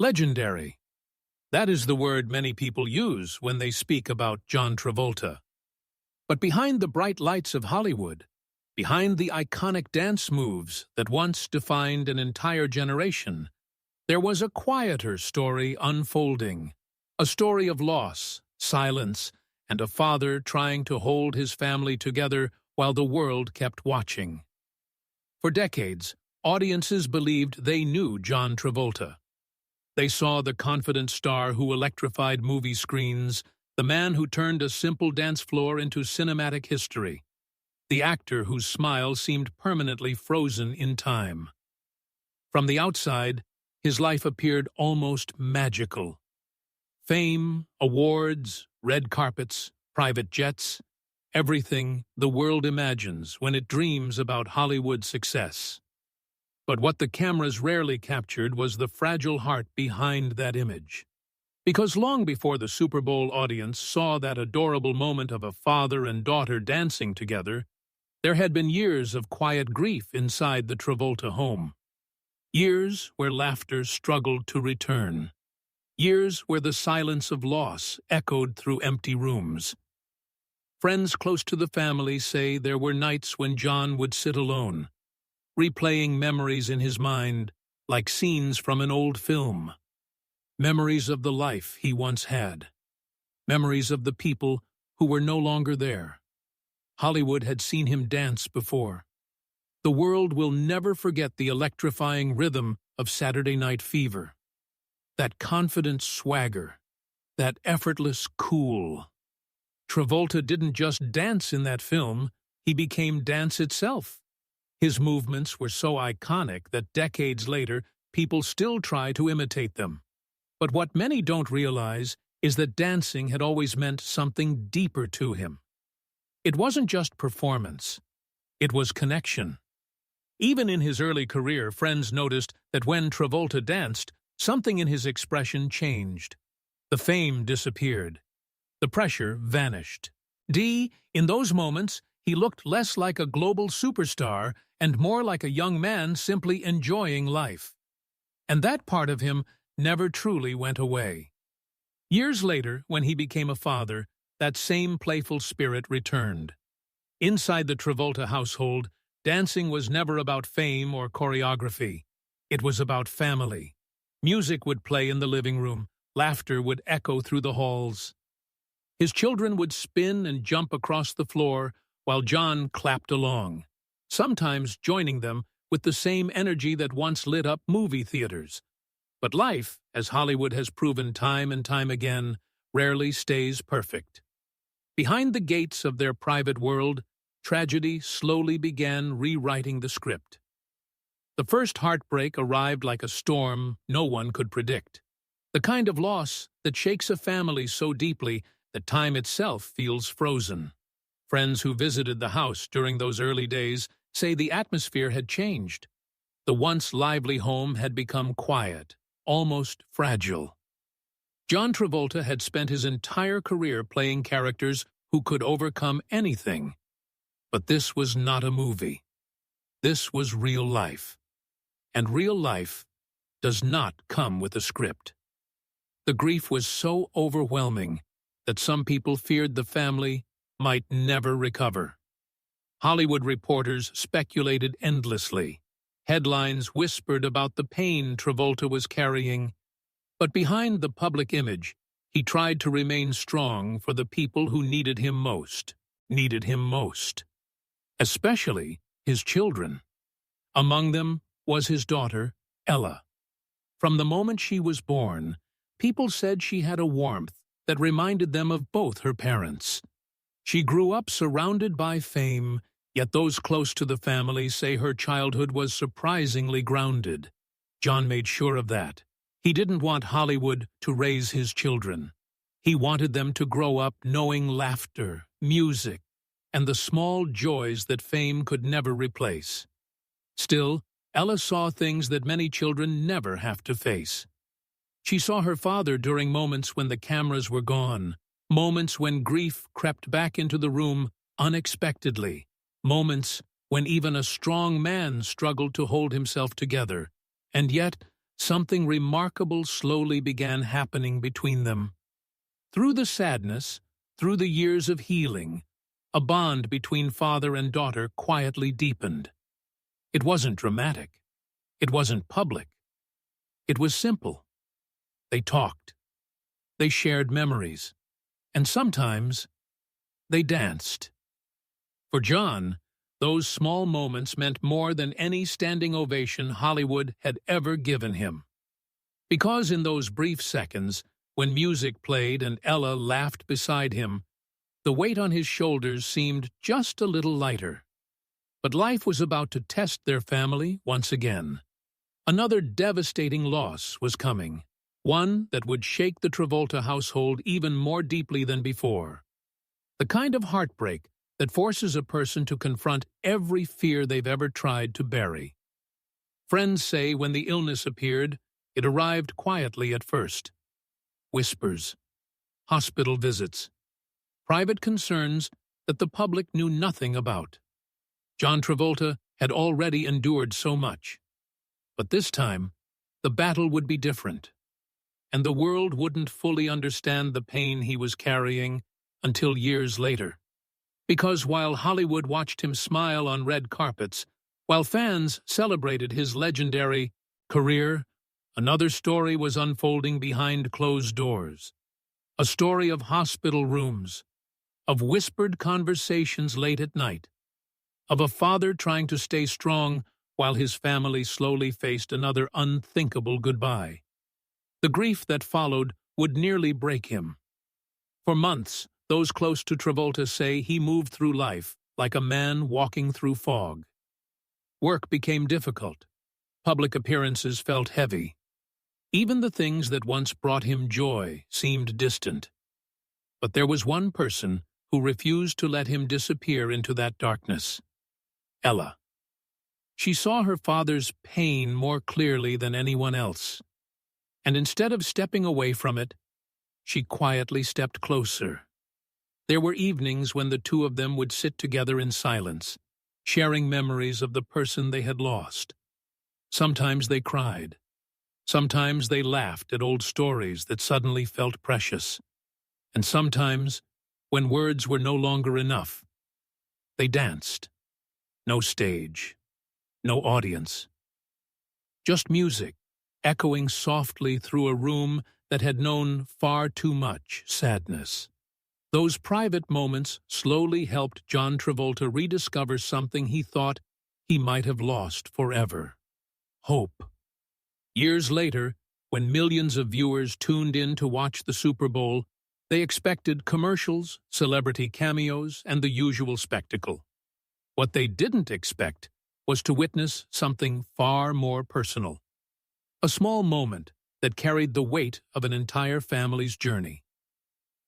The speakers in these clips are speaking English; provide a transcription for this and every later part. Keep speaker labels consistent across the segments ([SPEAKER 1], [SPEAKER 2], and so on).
[SPEAKER 1] Legendary. That is the word many people use when they speak about John Travolta. But behind the bright lights of Hollywood, behind the iconic dance moves that once defined an entire generation, there was a quieter story unfolding, a story of loss, silence, and a father trying to hold his family together while the world kept watching. For decades, audiences believed they knew John Travolta. They saw the confident star who electrified movie screens, the man who turned a simple dance floor into cinematic history, the actor whose smile seemed permanently frozen in time. From the outside, his life appeared almost magical. Fame, awards, red carpets, private jets, everything the world imagines when it dreams about Hollywood success. But what the cameras rarely captured was the fragile heart behind that image. Because long before the Super Bowl audience saw that adorable moment of a father and daughter dancing together, there had been years of quiet grief inside the Travolta home. Years where laughter struggled to return. Years where the silence of loss echoed through empty rooms. Friends close to the family say there were nights when John would sit alone, replaying memories in his mind like scenes from an old film. Memories of the life he once had. Memories of the people who were no longer there. Hollywood had seen him dance before. The world will never forget the electrifying rhythm of Saturday Night Fever. That confident swagger. That effortless cool. Travolta didn't just dance in that film, he became dance itself. His movements were so iconic that decades later, people still try to imitate them. But what many don't realize is that dancing had always meant something deeper to him. It wasn't just performance. It was connection. Even in his early career, friends noticed that when Travolta danced, something in his expression changed. The fame disappeared. The pressure vanished. In those moments, he looked less like a global superstar and more like a young man simply enjoying life. And that part of him never truly went away. Years later, when he became a father, that same playful spirit returned. Inside the Travolta household, dancing was never about fame or choreography. It was about family. Music would play in the living room. Laughter would echo through the halls. His children would spin and jump across the floor while John clapped along, sometimes joining them with the same energy that once lit up movie theaters. But life, as Hollywood has proven time and time again, rarely stays perfect. Behind the gates of their private world, tragedy slowly began rewriting the script. The first heartbreak arrived like a storm no one could predict. The kind of loss that shakes a family so deeply that time itself feels frozen. Friends who visited the house during those early days say the atmosphere had changed. The once lively home had become quiet, almost fragile. John Travolta had spent his entire career playing characters who could overcome anything. But this was not a movie. This was real life. And real life does not come with a script. The grief was so overwhelming that some people feared the family might never recover. Hollywood reporters speculated endlessly. Headlines whispered about the pain Travolta was carrying. But behind the public image, he tried to remain strong for the people who needed him most. Especially his children. Among them was his daughter, Ella. From the moment she was born, people said she had a warmth that reminded them of both her parents. She grew up surrounded by fame, yet those close to the family say her childhood was surprisingly grounded. John made sure of that. He didn't want Hollywood to raise his children. He wanted them to grow up knowing laughter, music, and the small joys that fame could never replace. Still, Ella saw things that many children never have to face. She saw her father during moments when the cameras were gone, moments when grief crept back into the room unexpectedly, moments when even a strong man struggled to hold himself together. And yet, something remarkable slowly began happening between them. Through the sadness, through the years of healing, a bond between father and daughter quietly deepened. It wasn't dramatic. It wasn't public. It was simple. They talked. They shared memories. And sometimes, they danced. For John, those small moments meant more than any standing ovation Hollywood had ever given him. Because in those brief seconds, when music played and Ella laughed beside him, the weight on his shoulders seemed just a little lighter. But life was about to test their family once again. Another devastating loss was coming, one that would shake the Travolta household even more deeply than before. The kind of heartbreak that forces a person to confront every fear they've ever tried to bury. Friends say when the illness appeared, it arrived quietly at first. Whispers, hospital visits, private concerns that the public knew nothing about. John Travolta had already endured so much. But this time, the battle would be different. And the world wouldn't fully understand the pain he was carrying until years later. Because while Hollywood watched him smile on red carpets, while fans celebrated his legendary career, another story was unfolding behind closed doors. A story of hospital rooms, of whispered conversations late at night, of a father trying to stay strong while his family slowly faced another unthinkable goodbye. The grief that followed would nearly break him. For months, those close to Travolta say he moved through life like a man walking through fog. Work became difficult. Public appearances felt heavy. Even the things that once brought him joy seemed distant. But there was one person who refused to let him disappear into that darkness. Ella. She saw her father's pain more clearly than anyone else. And instead of stepping away from it, she quietly stepped closer. There were evenings when the two of them would sit together in silence, sharing memories of the person they had lost. Sometimes they cried. Sometimes they laughed at old stories that suddenly felt precious. And sometimes, when words were no longer enough, they danced. No stage, no audience. Just music, echoing softly through a room that had known far too much sadness. Those private moments slowly helped John Travolta rediscover something he thought he might have lost forever: hope. Years later, when millions of viewers tuned in to watch the Super Bowl, they expected commercials, celebrity cameos, and the usual spectacle. What they didn't expect was to witness something far more personal. A small moment that carried the weight of an entire family's journey.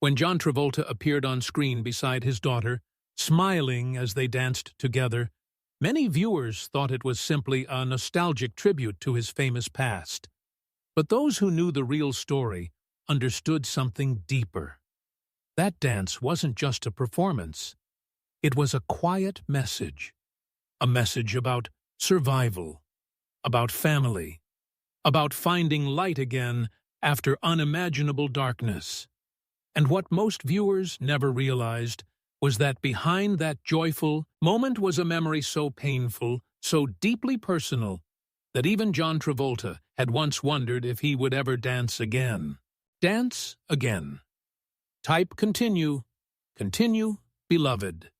[SPEAKER 1] When John Travolta appeared on screen beside his daughter, smiling as they danced together, many viewers thought it was simply a nostalgic tribute to his famous past. But those who knew the real story understood something deeper. That dance wasn't just a performance. It was a quiet message. A message about survival, about family, about finding light again after unimaginable darkness. And what most viewers never realized was that behind that joyful moment was a memory so painful, so deeply personal, that even John Travolta had once wondered if he would ever dance again. Dance again. Type continue, continue, beloved.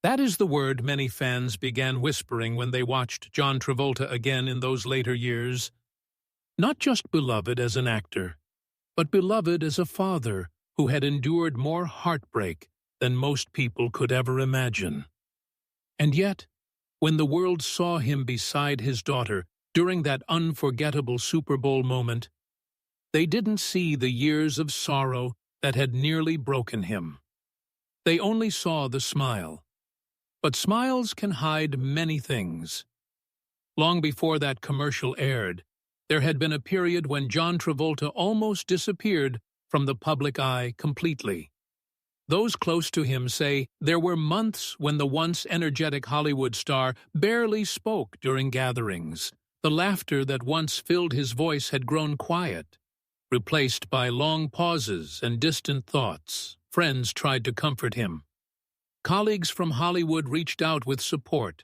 [SPEAKER 1] That is the word many fans began whispering when they watched John Travolta again in those later years. Not just beloved as an actor, but beloved as a father who had endured more heartbreak than most people could ever imagine. And yet, when the world saw him beside his daughter during that unforgettable Super Bowl moment, they didn't see the years of sorrow that had nearly broken him. They only saw the smile. But smiles can hide many things. Long before that commercial aired, there had been a period when John Travolta almost disappeared from the public eye completely. Those close to him say there were months when the once energetic Hollywood star barely spoke during gatherings, The laughter that once filled his voice had grown quiet, replaced by long pauses and distant thoughts. Friends tried to comfort him. Colleagues from Hollywood reached out with support.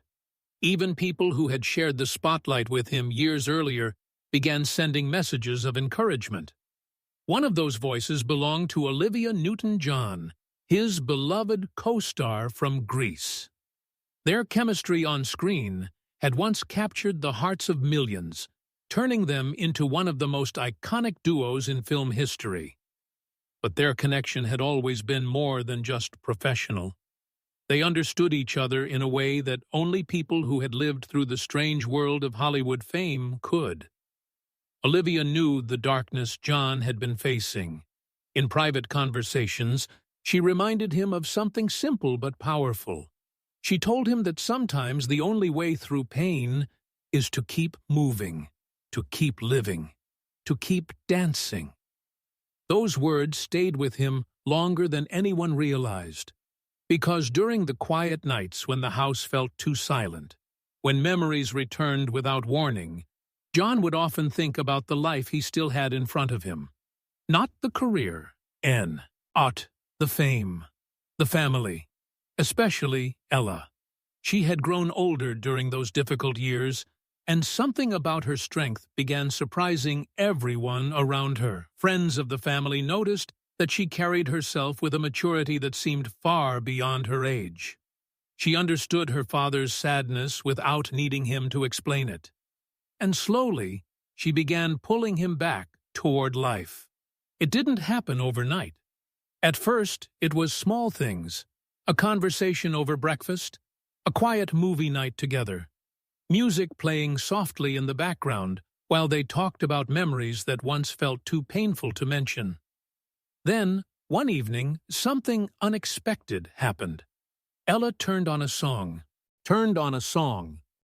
[SPEAKER 1] Even people who had shared the spotlight with him years earlier began sending messages of encouragement. One of those voices belonged to Olivia Newton-John, his beloved co-star from Grease. Their chemistry on screen had once captured the hearts of millions, turning them into one of the most iconic duos in film history. But their connection had always been more than just professional. They understood each other in a way that only people who had lived through the strange world of Hollywood fame could. Olivia knew the darkness John had been facing. In private conversations, she reminded him of something simple but powerful. She told him that sometimes the only way through pain is to keep moving, to keep living, to keep dancing. Those words stayed with him longer than anyone realized. Because during the quiet nights when the house felt too silent, when memories returned without warning, John would often think about the life he still had in front of him. Not the career, the fame, the family, especially Ella. She had grown older during those difficult years, and something about her strength began surprising everyone around her. Friends of the family noticed that she carried herself with a maturity that seemed far beyond her age. She understood her father's sadness without needing him to explain it. And slowly, she began pulling him back toward life. It didn't happen overnight. At first, it was small things: a conversation over breakfast, a quiet movie night together, music playing softly in the background while they talked about memories that once felt too painful to mention. Then, one evening, something unexpected happened. Ella turned on a song